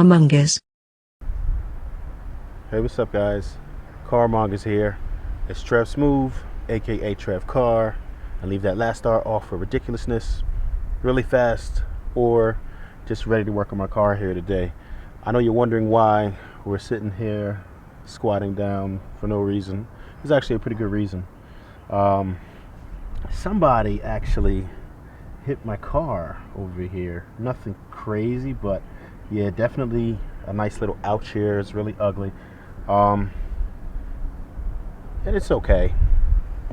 Carmongers. Hey, what's up, guys? Carmongers here. It's Trev Smooth, aka Trev Car. I leave that last star off for ridiculousness, really fast, or just ready to work on my car here today. I know you're wondering why we're sitting here squatting down for no reason. There's actually a pretty good reason. Somebody actually hit my car over here. Nothing crazy, but yeah, definitely a nice little ouch here. It's really ugly. And it's okay.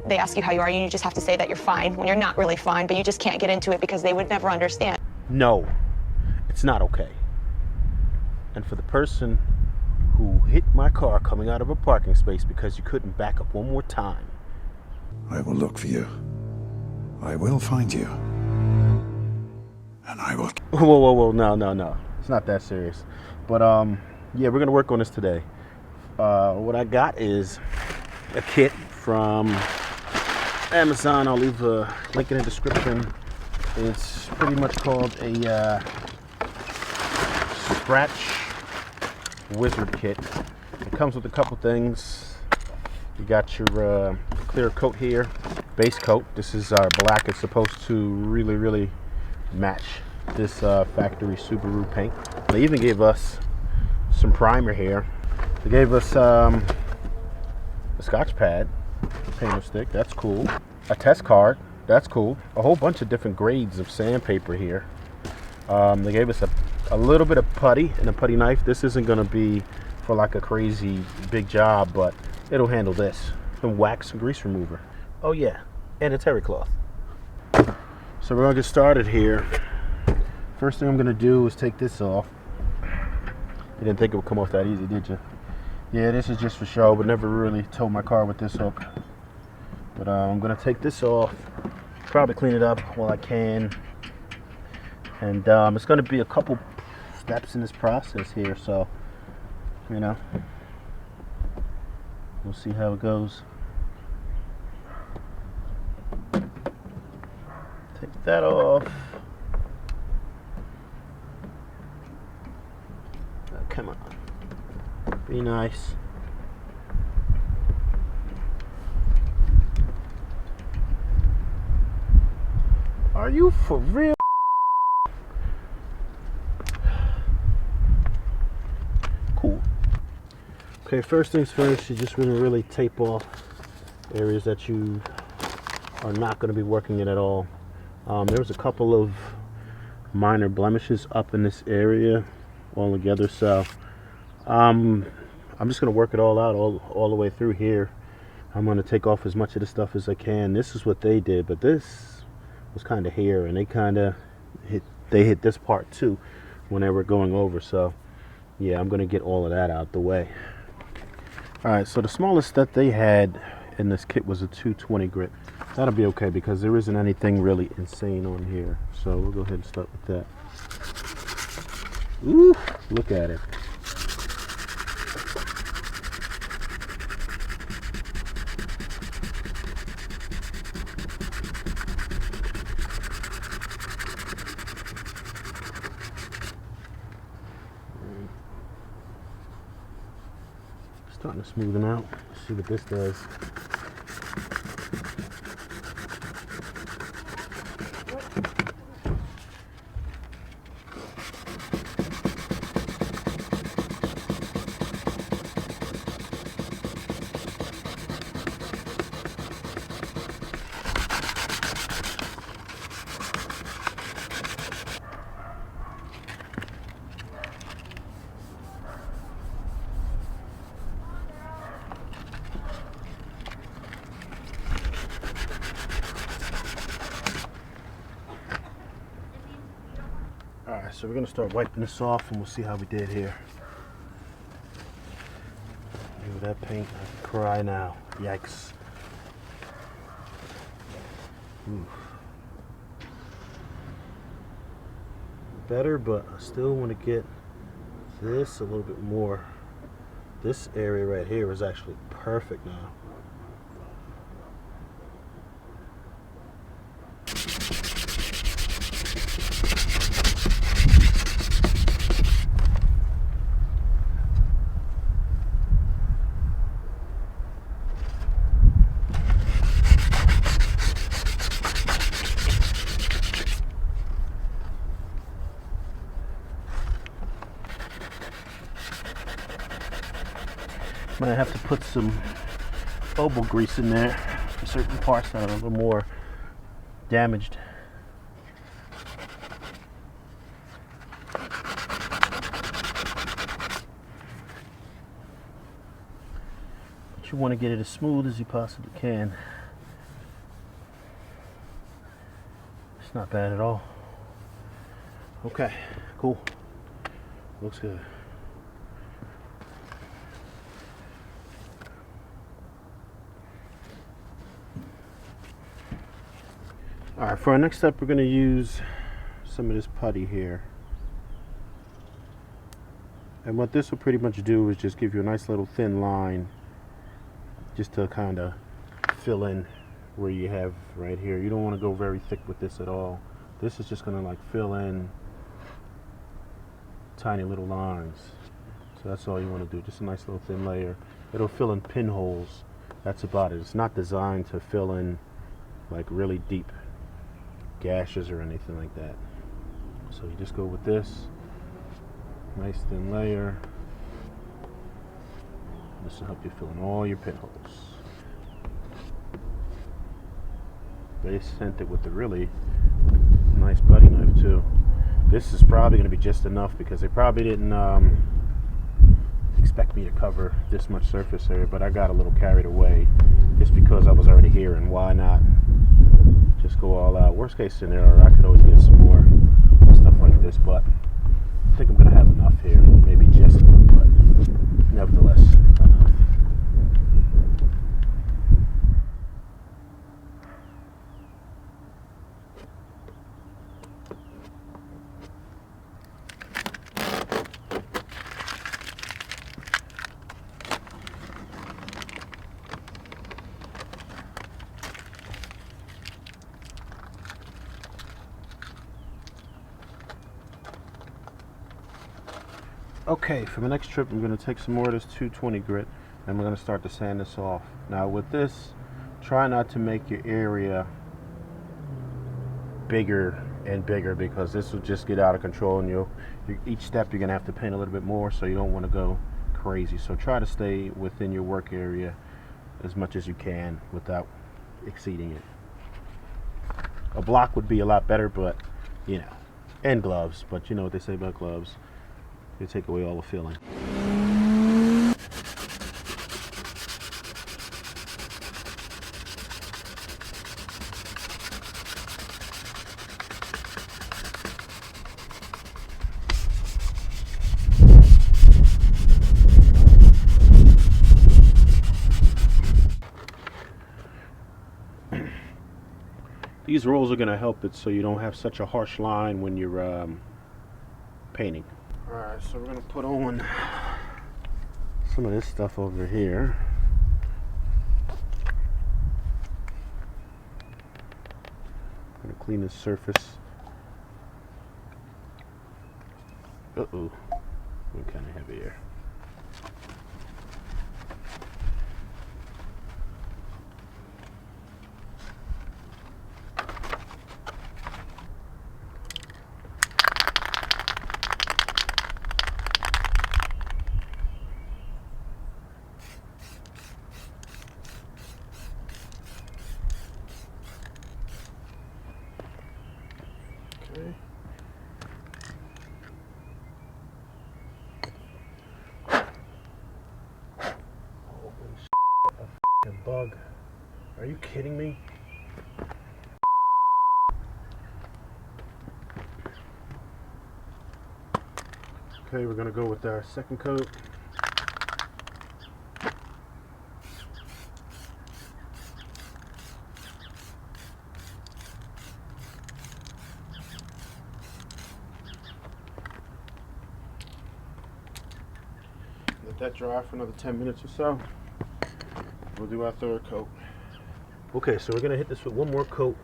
They ask you how you are, and you just have to say that you're fine when you're not really fine, but you just can't get into it because they would never understand. No, it's not okay. And for the person who hit my car coming out of a parking space because you couldn't back up one more time, I will look for you. I will find you. And I will... Whoa, no. It's not that serious. But, yeah, we're going to work on this today. What I got is a kit from Amazon. I'll leave a link in the description. It's pretty much called a Scratch Wizard Kit. It comes with a couple things. You got your clear coat here, base coat. This is our black. It's supposed to really match this factory Subaru paint. They even gave us some primer here. They gave us a Scotch pad, painter stick. That's cool. A test card. That's cool. A whole bunch of different grades of sandpaper here. They gave us a little bit of putty and a putty knife. This isn't going to be for like a crazy big job, but it'll handle this. And wax and grease remover. Oh yeah, and a terry cloth. So we're going to get started here. First thing I'm going to do is take this off. You didn't think it would come off that easy, did you? Yeah, this is just for show, but never really towed my car with this hook. But I'm going to take this off, probably clean it up while I can. And it's going to be a couple steps in this process here, so, you know, we'll see how it goes. Take that off. Oh, come on. Be nice. Are you for real? Cool. Okay, first things first, you just want to really tape off areas that you are not going to be working in at all. There was a couple of minor blemishes up in this area all together, so I'm just going to work it all out all the way through here. I'm going to take off as much of the stuff as I can. This is what they did, but this was kind of here, and they kind of hit this part too when they were going over. So yeah, I'm going to get all of that out the way. All right, so the smallest that they had in this kit was a 220 grit. That'll be okay because there isn't anything really insane on here. So we'll go ahead and start with that. Ooh, look at it. Starting to smoothen out. Let's see what this does. Alright, so we're going to start wiping this off and we'll see how we did here. Look at that paint. I can cry now. Yikes. Oof. Better, but I still want to get this a little bit more. This area right here is actually perfect now. Might have to put some elbow grease in there for certain parts that are a little more damaged. But you want to get it as smooth as you possibly can. It's not bad at all. Okay, cool. Looks good. Alright, for our next step, we're going to use some of this putty here. And what this will pretty much do is just give you a nice little thin line just to kind of fill in where you have right here. You don't want to go very thick with this at all. This is just going to like fill in tiny little lines. So that's all you want to do, just a nice little thin layer. It'll fill in pinholes. That's about it. It's not designed to fill in like really deep gashes or anything like that. So you just go with this nice thin layer. This will help you fill in all your pinholes. They sent it with a really nice putty knife too. This is probably going to be just enough because they probably didn't expect me to cover this much surface area, but I got a little carried away just because I was already here, and why not just go all out. Worst case scenario, I could always get some more stuff like this, but I think I'm going to have enough here. Maybe just enough, but nevertheless, enough. Okay, for my next trip, I'm going to take some more of this 220 grit, and we're going to start to sand this off. Now with this, try not to make your area bigger and bigger, because this will just get out of control, and each step you're going to have to paint a little bit more, so you don't want to go crazy. So try to stay within your work area as much as you can without exceeding it. A block would be a lot better, but you know, and gloves, but you know what they say about gloves. They take away all the filling. These rolls are going to help it so you don't have such a harsh line when you're painting. Alright, so we're going to put on some of this stuff over here. I'm going to clean this surface. Uh-oh, went kind of heavy here. Okay. Holy shit, a f***ing bug. Are you kidding me? Okay, we're gonna go with our second coat. Let that dry for another 10 minutes or so. We'll do our third coat. Okay, so we're gonna hit this with one more coat,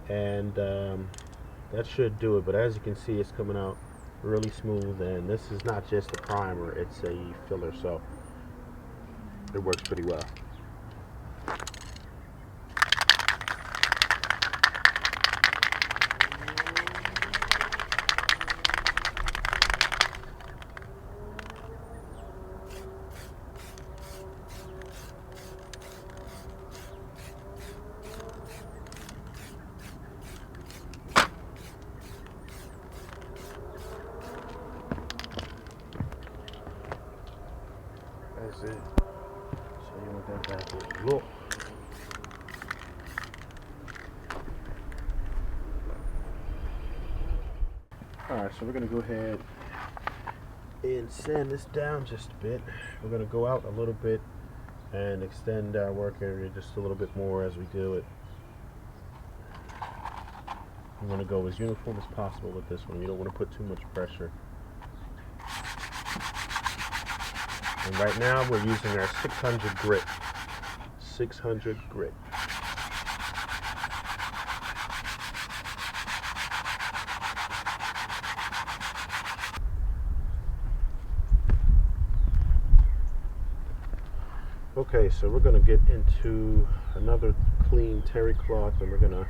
and that should do it. But as you can see, it's coming out really smooth, and this is not just a primer, it's a filler, so it works pretty well. That's it. So you want that back look. Alright, so we're going to go ahead and sand this down just a bit. We're going to go out a little bit and extend our work area just a little bit more as we do it. You want to go as uniform as possible with this one. You don't want to put too much pressure. And right now we're using our 600 grit. 600 grit. Okay, so we're going to get into another clean terry cloth, and we're going to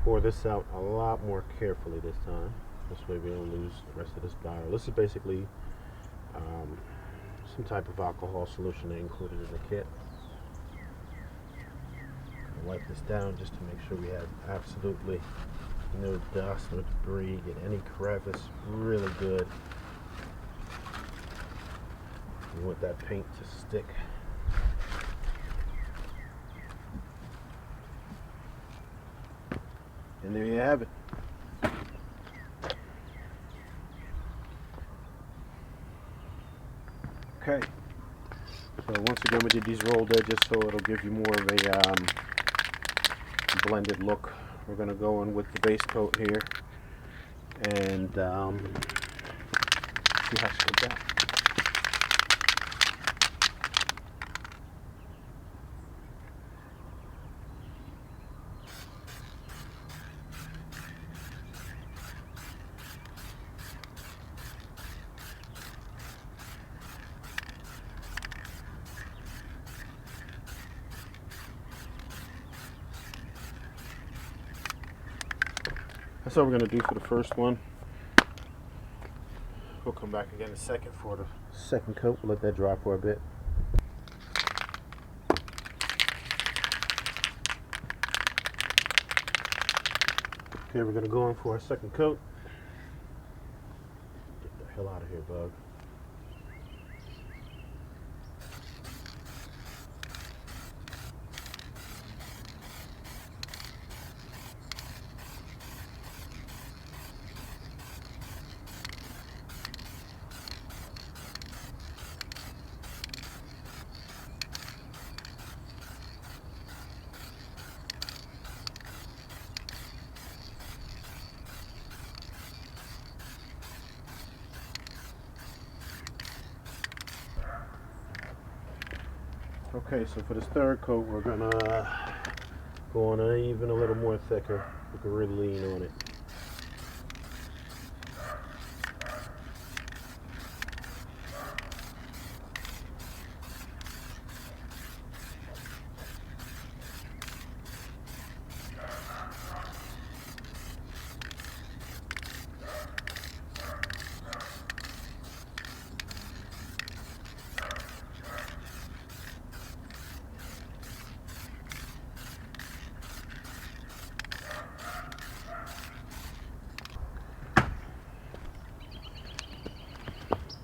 pour this out a lot more carefully this time. This way we don't lose the rest of this bottle. This is basically some type of alcohol solution they included in the kit. Wipe this down just to make sure we have absolutely no dust, no debris, get any crevice really good. You want that paint to stick. And there you have it. Okay. So once again, we did these rolled edges so it'll give you more of a blended look. We're going to go in with the base coat here and see how she comes out. That's what we're going to do for the first one. We'll come back again in a second for the second coat. We'll let that dry for a bit. Okay, we're going to go in for our second coat. Get the hell out of here, bug. Okay, so for this third coat, we're gonna go on even a little more thicker. We can really lean on it.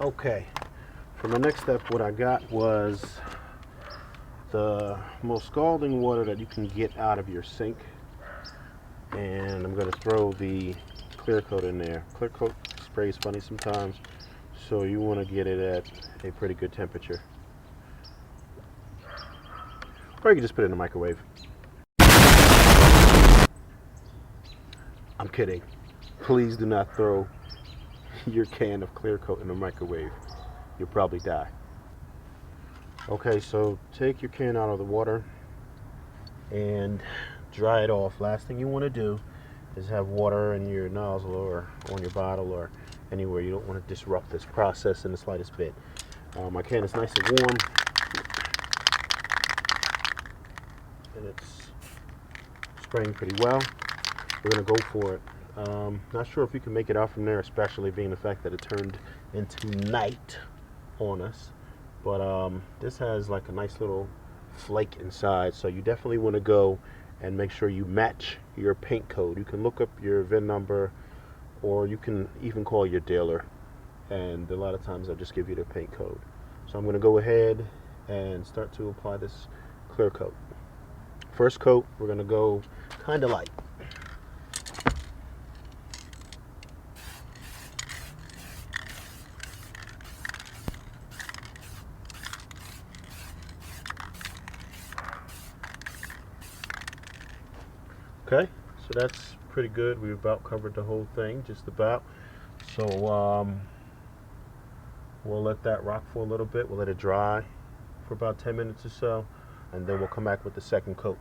Okay, for my next step, what I got was the most scalding water that you can get out of your sink, and I'm going to throw the clear coat in there. Clear coat sprays funny sometimes, so you want to get it at a pretty good temperature. Or you can just put it in the microwave. I'm kidding. Please do not throw your can of clear coat in the microwave. You'll probably die. Okay, so take your can out of the water and dry it off. Last thing you want to do is have water in your nozzle or on your bottle or anywhere. You don't want to disrupt this process in the slightest bit. My can is nice and warm, and it's spraying pretty well. We're going to go for it. Not sure if you can make it out from there, especially being the fact that it turned into night on us. But this has like a nice little flake inside, so you definitely want to go and make sure you match your paint code. You can look up your VIN number, or you can even call your dealer, and a lot of times they'll just give you the paint code. So I'm going to go ahead and start to apply this clear coat. First coat, we're going to go kind of light. Okay, so that's pretty good. We've about covered the whole thing, just about. So we'll let that rock for a little bit. We'll let it dry for about 10 minutes or so, and then we'll come back with the second coat.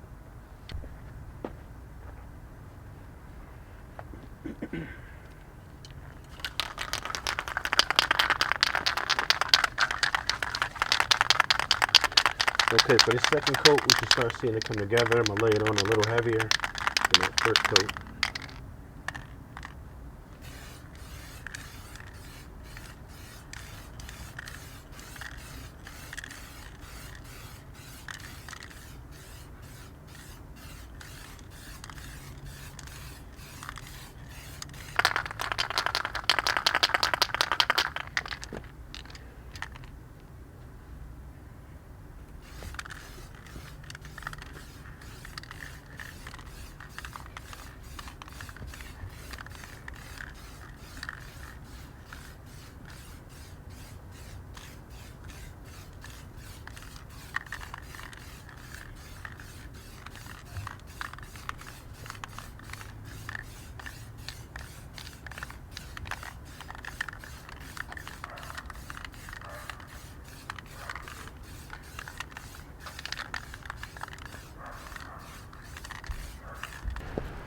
Okay, for the second coat, we can start seeing it come together. I'm going to lay it on a little heavier than that first coat.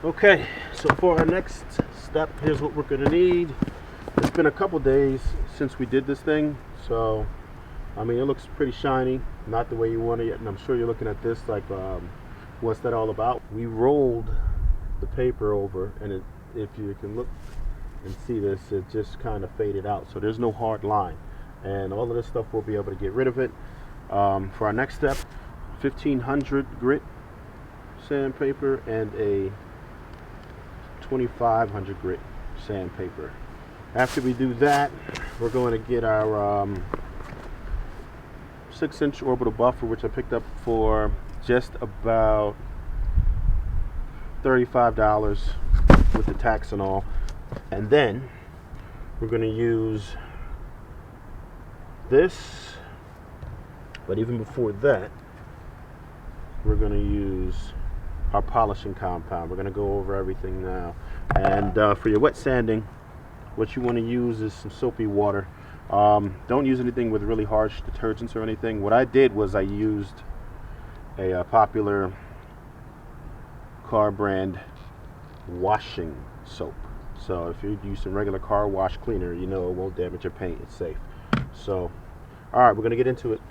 Okay, so for our next step, here's what we're going to need. It's been a couple days since we did this thing, so I mean, it looks pretty shiny, not the way you want it yet, and I'm sure you're looking at this like, what's that all about? We rolled the paper over, and if you can look and see this, it just kind of faded out, so there's no hard line, and all of this stuff we'll be able to get rid of it. For our next step, 1500 grit sandpaper and a 2500 grit sandpaper. After we do that, we're going to get our 6-inch orbital buffer, which I picked up for just about $35 with the tax and all. And then we're going to use this, but even before that, we're going to use our polishing compound. We're going to go over everything now. And for your wet sanding, what you want to use is some soapy water. Don't use anything with really harsh detergents or anything. What I did was I used a popular car brand washing soap. So if you use some regular car wash cleaner, you know it won't damage your paint. It's safe. So, all right, we're going to get into it.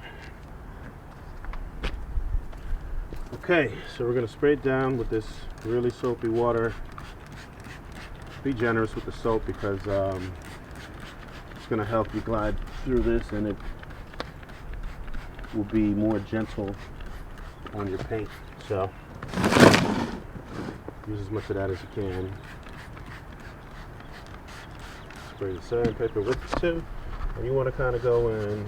Okay, so we're going to spray it down with this really soapy water. Be generous with the soap because it's going to help you glide through this, and it will be more gentle on your paint. So use as much of that as you can. Spray the sandpaper with it too, and you want to kind of go in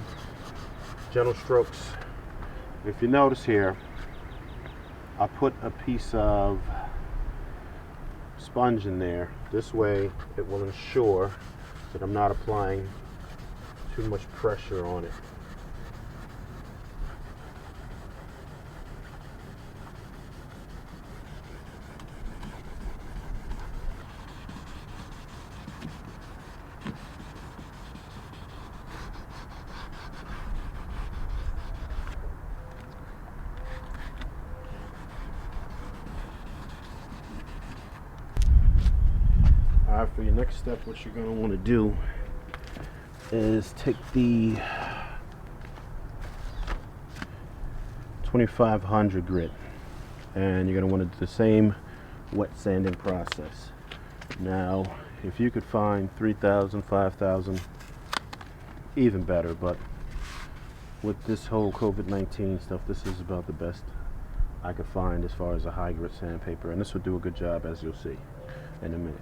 gentle strokes. If you notice here, I put a piece of sponge in there. This way it will ensure that I'm not applying too much pressure on it. Alright, for your next step, what you're going to want to do is take the 2500 grit, and you're going to want to do the same wet sanding process. Now, if you could find 3000, 5000, even better, but with this whole COVID-19 stuff, this is about the best I could find as far as a high grit sandpaper, and this will do a good job, as you'll see in a minute.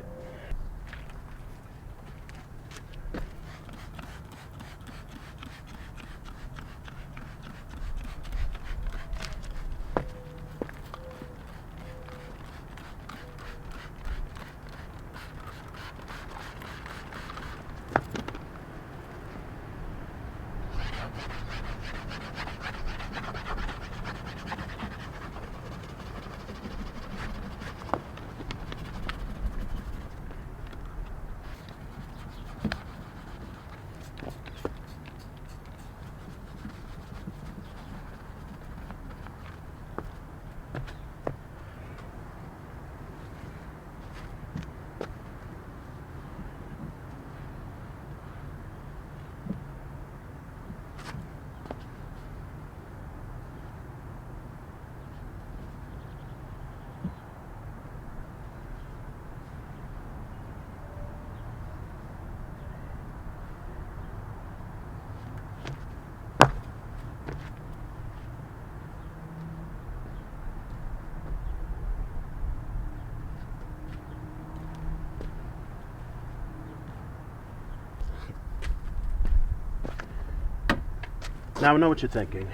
Now I know what you're thinking.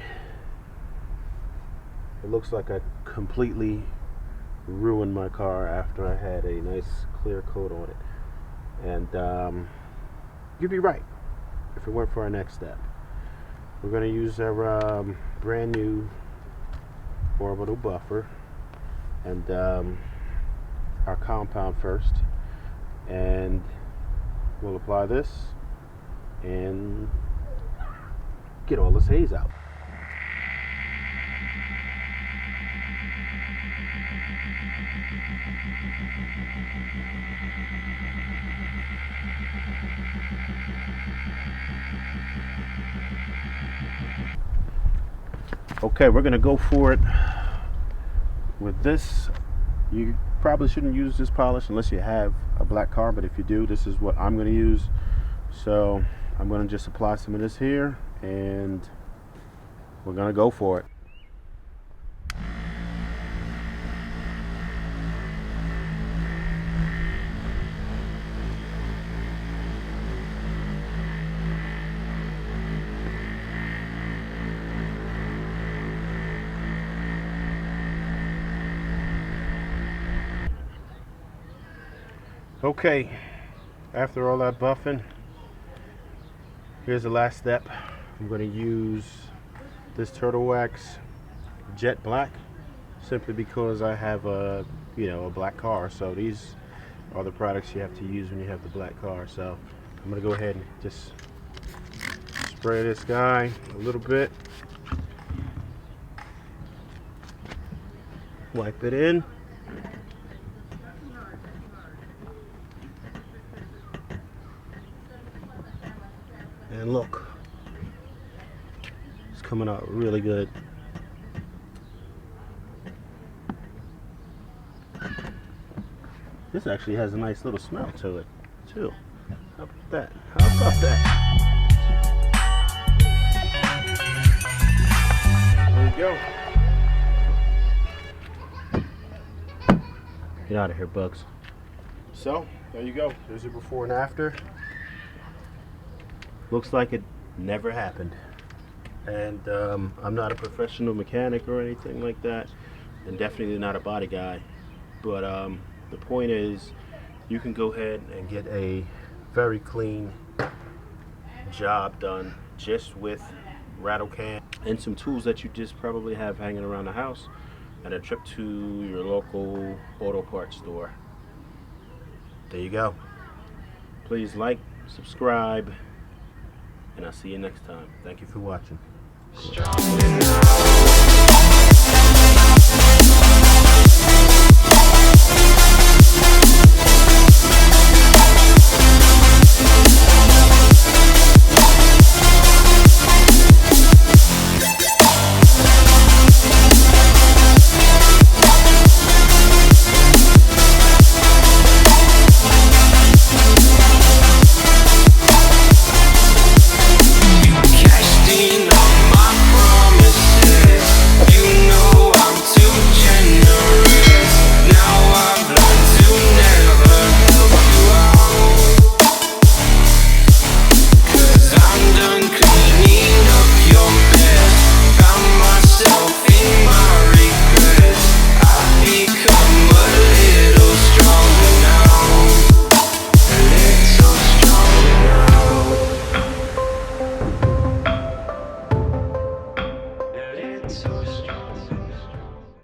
It looks like I completely ruined my car after I had a nice clear coat on it. And you'd be right if it went for our next step. We're going to use our brand new orbital buffer and our compound first, and we'll apply this and get all this haze out. Okay, we're gonna go for it with this. You probably shouldn't use this polish unless you have a black car, but if you do, this is what I'm gonna use. So I'm gonna just apply some of this here and we're gonna go for it. Okay, after all that buffing, here's the last step. I'm going to use this Turtle Wax Jet Black simply because I have a black car. So these are the products you have to use when you have the black car. So I'm going to go ahead and just spray this guy a little bit, wipe it in. And look, it's coming out really good. This actually has a nice little smell to it, too. How about that? How about that? There you go. Get out of here, bugs. So, there you go. There's your before and after. Looks like it never happened. And I'm not a professional mechanic or anything like that, and definitely not a body guy, but the point is you can go ahead and get a very clean job done just with rattle can and some tools that you just probably have hanging around the house and a trip to your local auto parts store. There you go. Please like, subscribe, and I'll see you next time. Thank you for watching. So